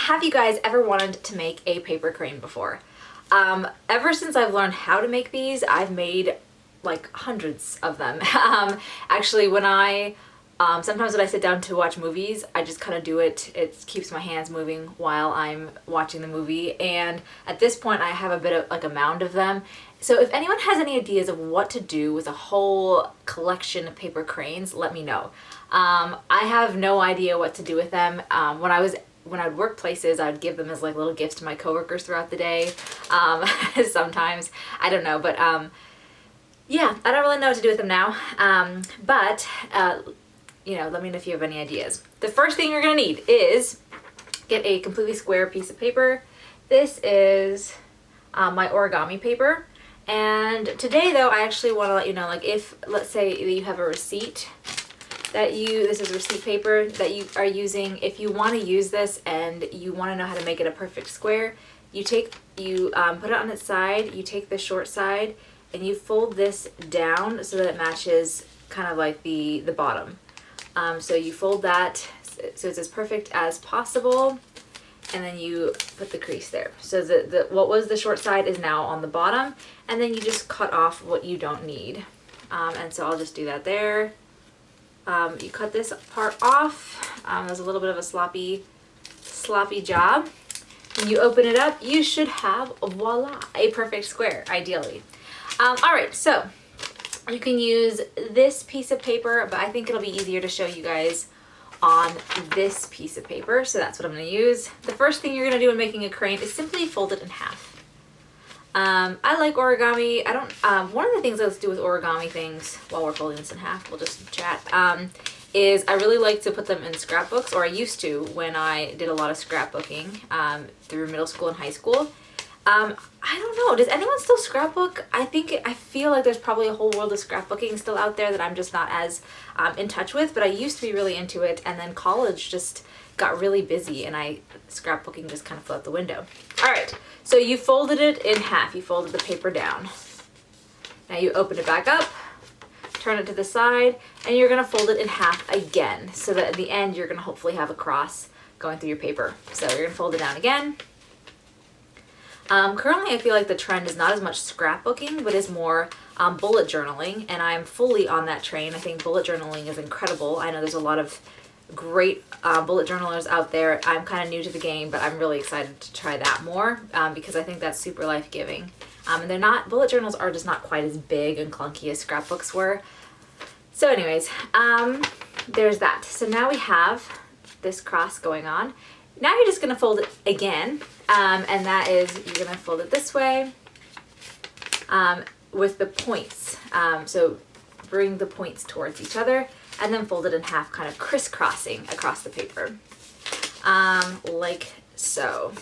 have you guys ever wanted to make a paper crane before? Ever since I've learned how to make these, I've made like hundreds of them. Actually, sometimes when I sit down to watch movies, I just kind of do it. It keeps my hands moving while I'm watching the movie. And at this point, I have a bit of like a mound of them. So if anyone has any ideas of what to do with a whole collection of paper cranes, let me know. I have no idea what to do with them. When I'd work places, I'd give them as like little gifts to my coworkers throughout the day. Sometimes, I don't know, but yeah, I don't really know what to do with them now. Let me know if you have any ideas. The first thing you're gonna need is get a completely square piece of paper. This is my origami paper. And today though, I actually want to let you know, like if, let's say you have a receipt this is receipt paper that you are using. If you want to use this and you want to know how to make it a perfect square, you put it on its side, you take the short side, and you fold this down so that it matches kind of like the bottom. So you fold that so it's as perfect as possible, and then you put the crease there. So what was the short side is now on the bottom, and then you just cut off what you don't need. And so I'll just do that there. You cut this part off. There's a little bit of a sloppy job. When you open it up, you should have, voila, a perfect square, ideally. All right, so you can use this piece of paper, but I think it'll be easier to show you guys on this piece of paper, so that's what I'm going to use. The first thing you're going to do in making a crane is simply fold it in half. I like origami. One of the things let's do with origami things while we're folding this in half, we'll just chat, is I really like to put them in scrapbooks, or I used to when I did a lot of scrapbooking through middle school and high school. I don't know, does anyone still scrapbook? I feel like there's probably a whole world of scrapbooking still out there that I'm just not as in touch with, but I used to be really into it, and then college just got really busy and scrapbooking just kind of flew out the window. All right, so you folded it in half. You folded the paper down. Now you open it back up, turn it to the side, and you're gonna fold it in half again, so that at the end you're gonna hopefully have a cross going through your paper. So you're gonna fold it down again. Currently I feel like the trend is not as much scrapbooking, but is more bullet journaling, and I'm fully on that train. I think bullet journaling is incredible. I know there's a lot of great bullet journalers out there. I'm kind of new to the game, but I'm really excited to try that more because I think that's super life-giving. And bullet journals are just not quite as big and clunky as scrapbooks were. So anyways, there's that. So now we have this cross going on. Now you're just gonna fold it again, and that is, you're gonna fold it this way with the points. So bring the points towards each other, and then fold it in half, kind of crisscrossing across the paper, like so.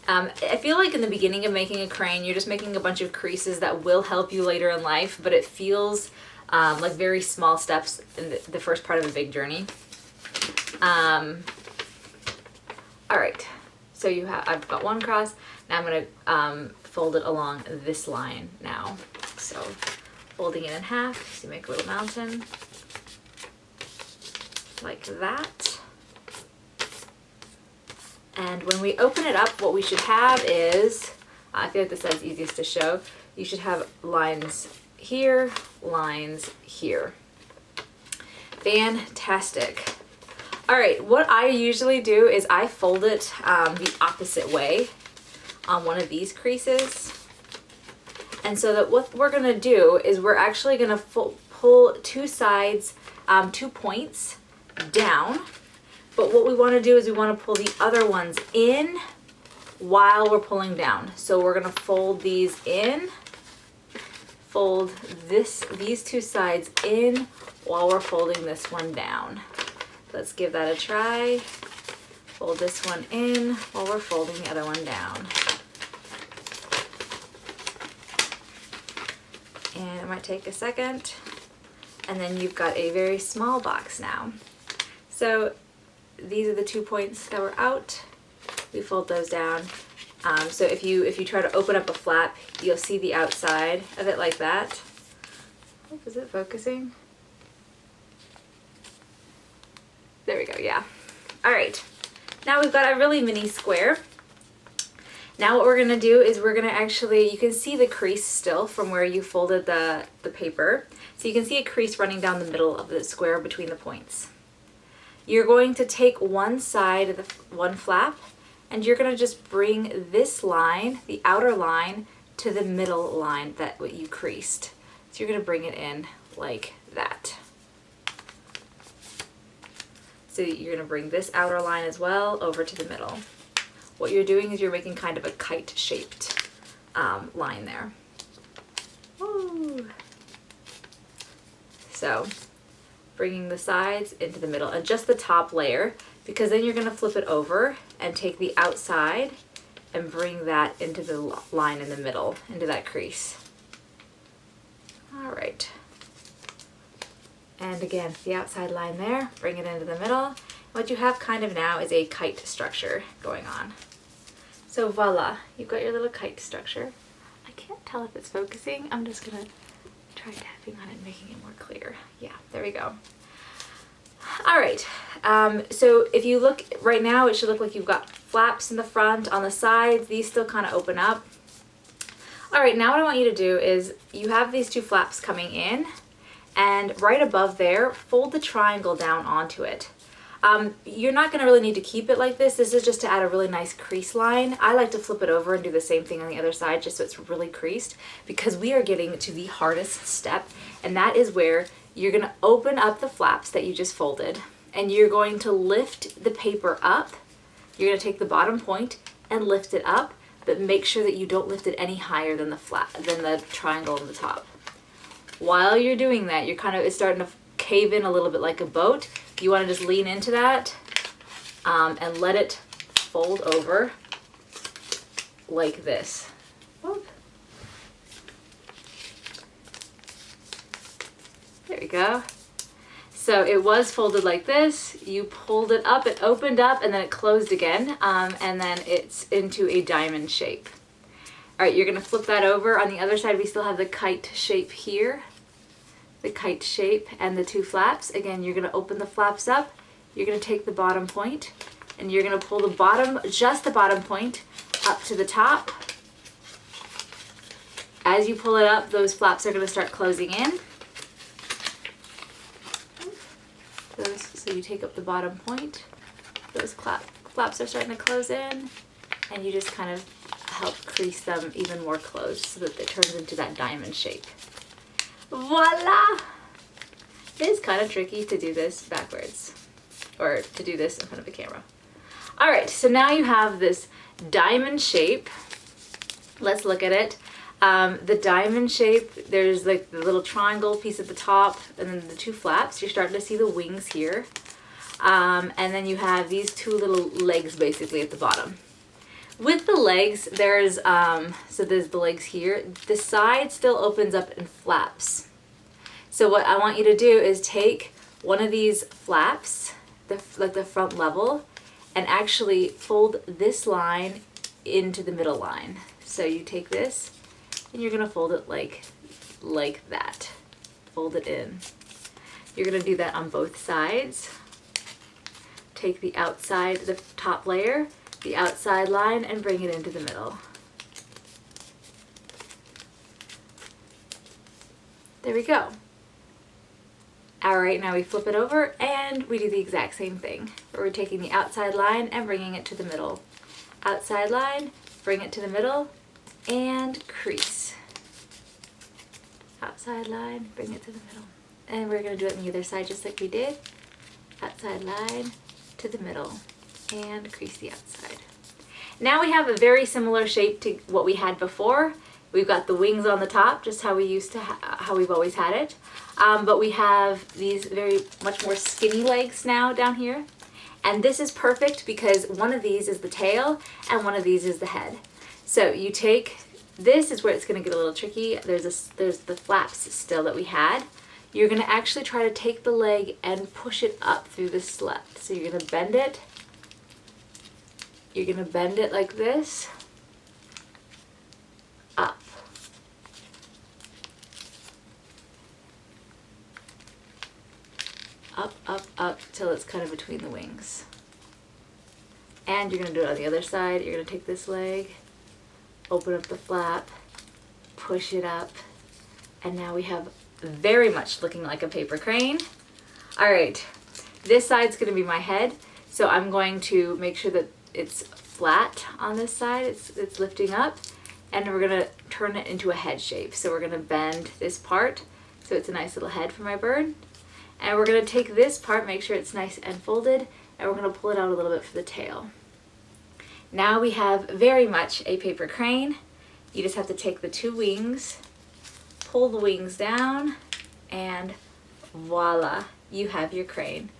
I feel like in the beginning of making a crane, you're just making a bunch of creases that will help you later in life, but it feels like very small steps in the first part of a big journey. All right, so I've got one cross. Now I'm gonna fold it along this line now. So folding it in half, so you make a little mountain like that. And when we open it up, what we should have is, I feel like this is easiest to show, you should have lines here, lines here. Fantastic. All right, what I usually do is I fold it the opposite way on one of these creases. And so that what we're gonna do is we're actually gonna pull two sides, 2 points down. But what we wanna do is we wanna pull the other ones in while we're pulling down. So we're gonna fold these in, fold these two sides in while we're folding this one down. Let's give that a try. Fold this one in while we're folding the other one down. And it might take a second. And then you've got a very small box now. So these are the 2 points that were out. We fold those down. So if you try to open up a flap, you'll see the outside of it like that. Oh, is it focusing? There we go, yeah. All right, Now we've got a really mini square. Now what we're gonna do is we're gonna actually, you can see the crease still from where you folded the paper. So you can see a crease running down the middle of the square between the points. You're going to take one side of the one flap and you're gonna just bring this line, the outer line, to the middle line that what you creased. So you're gonna bring it in like that. So you're gonna bring this outer line as well over to the middle. What you're doing is you're making kind of a kite-shaped line there. Woo. So bringing the sides into the middle and just the top layer, because then you're gonna flip it over and take the outside and bring that into the line in the middle, into that crease. All right. And again, the outside line there, bring it into the middle. What you have kind of now is a kite structure going on. So voila, you've got your little kite structure. I can't tell if it's focusing. I'm just gonna try tapping on it and making it more clear. Yeah, there we go. All right, so if you look right now, it should look like you've got flaps in the front, on the sides, these still kind of open up. All right, now what I want you to do is you have these two flaps coming in, and right above there, fold the triangle down onto it. You're not going to really need to keep it like this. This is just to add a really nice crease line. I like to flip it over and do the same thing on the other side just so it's really creased, because we are getting to the hardest step, and that is where you're going to open up the flaps that you just folded and you're going to lift the paper up. You're going to take the bottom point and lift it up, but make sure that you don't lift it any higher than the triangle on the top. While you're doing that, you're kind of, it's starting to cave in a little bit like a boat. You want to just lean into that and let it fold over like this. Whoop. There we go. So it was folded like this. You pulled it up, it opened up, and then it closed again, and then it's into a diamond shape. All right, you're gonna flip that over. On the other side, we still have the kite shape here. The kite shape and the two flaps. Again, you're gonna open the flaps up. You're gonna take the bottom point and you're gonna pull the bottom, just the bottom point, up to the top. As you pull it up, those flaps are gonna start closing in. So you take up the bottom point, those flaps are starting to close in, and you just kind of help crease them even more close so that it turns into that diamond shape. Voila! It is kind of tricky to do this backwards, or to do this in front of a camera. All right, so now you have this diamond shape. Let's look at it. The diamond shape, there's like the little triangle piece at the top and then the two flaps. You're starting to see the wings here. And then you have these two little legs basically at the bottom. With the legs, there's the legs here. The side still opens up and flaps. So what I want you to do is take one of these flaps, like the front level, and actually fold this line into the middle line. So you take this and you're gonna fold it like that. Fold it in. You're gonna do that on both sides. Take the outside, the top layer, the outside line, and bring it into the middle. There we go. All right, now we flip it over and we do the exact same thing, where we're taking the outside line and bringing it to the middle. Outside line, bring it to the middle, and crease. Outside line, bring it to the middle. And we're gonna do it on the other side just like we did. Outside line to the middle, and crease the outside. Now we have a very similar shape to what we had before. We've got the wings on the top, just how we used to, how we've always had it. But we have these very much more skinny legs now down here. And this is perfect because one of these is the tail and one of these is the head. So you take, this is where it's gonna get a little tricky. There's the flaps still that we had. You're gonna actually try to take the leg and push it up through the slit. So you're gonna bend it. You're gonna bend it like this, up. Up, up, up, till it's kind of between the wings. And you're gonna do it on the other side. You're gonna take this leg, open up the flap, push it up, and now we have very much looking like a paper crane. All right, this side's gonna be my head, so I'm going to make sure that it's flat on this side, it's lifting up, and we're gonna turn it into a head shape. So we're gonna bend this part so it's a nice little head for my bird. And we're gonna take this part, make sure it's nice and folded, and we're gonna pull it out a little bit for the tail. Now we have very much a paper crane. You just have to take the two wings, pull the wings down, and voila, you have your crane.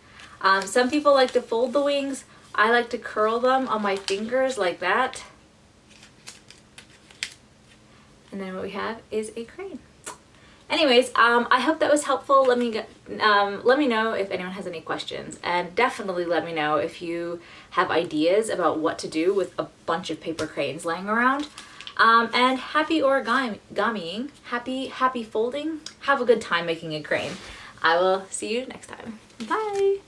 Some people like to fold the wings. I like to curl them on my fingers like that. And then what we have is a crane. Anyways, I hope that was helpful. Let me know if anyone has any questions, and definitely let me know if you have ideas about what to do with a bunch of paper cranes laying around. And happy origamiing, happy folding. Have a good time making a crane. I will see you next time. Bye.